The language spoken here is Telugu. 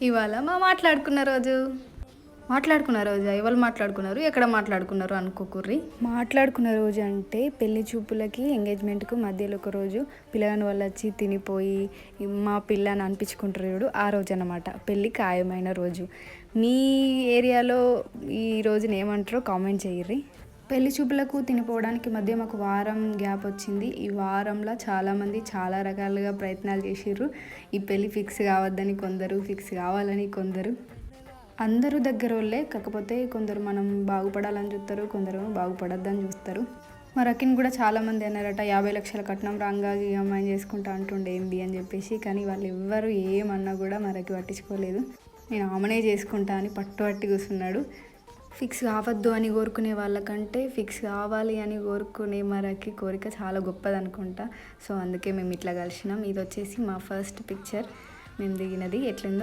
ఇవాళ మాట్లాడుకున్న రోజు. మాట్లాడుకున్న రోజా? ఎవరు మాట్లాడుకున్నారు, ఎక్కడ మాట్లాడుకున్నారు అనుకోకుర్రి. మాట్లాడుకున్న రోజు అంటే పెళ్లి చూపులకి ఎంగేజ్మెంట్కు మధ్యలో ఒక రోజు పిల్లగాని వాళ్ళు వచ్చి తినిపోయి మా పిల్ల అని అనిపించుకుంటారు చూడు, ఆ రోజు అన్నమాట పెళ్ళి ఖాయమైన రోజు. మీ ఏరియాలో ఈ రోజుని ఏమంటారో కామెంట్ చేయర్రి. పెళ్లి చూపులకు తినిపోవడానికి మధ్య మాకు వారం గ్యాప్ వచ్చింది. ఈ వారంలో చాలామంది చాలా రకాలుగా ప్రయత్నాలు చేసిర్రు. ఈ పెళ్ళి ఫిక్స్ కావద్దని కొందరు, ఫిక్స్ కావాలని కొందరు. అందరూ దగ్గర వాళ్ళే, కాకపోతే కొందరు మనం బాగుపడాలని చూస్తారు, కొందరు బాగుపడద్దని చూస్తారు. మా రకిన్ కూడా చాలామంది అన్నారట 50 లక్షల కట్నం రాంగా ఈ అమ్మాయిని చేసుకుంటా అంటుండే ఏంది అని చెప్పేసి. కానీ వాళ్ళు ఎవ్వరు ఏమన్నా కూడా మరకి పట్టించుకోలేదు. నేను ఆమెనే చేసుకుంటా అని పట్టు కూర్చున్నాడు. ఫిక్స్ కావద్దు అని కోరుకునే వాళ్ళకంటే ఫిక్స్ కావాలి అని కోరుకునే మరకి కోరిక చాలా గొప్పది అనుకుంటా. సో అందుకే మేము ఇట్లా కలిసినాం. ఇది వచ్చేసి మా ఫస్ట్ పిక్చర్ మేము దిగినది. ఎట్లుందో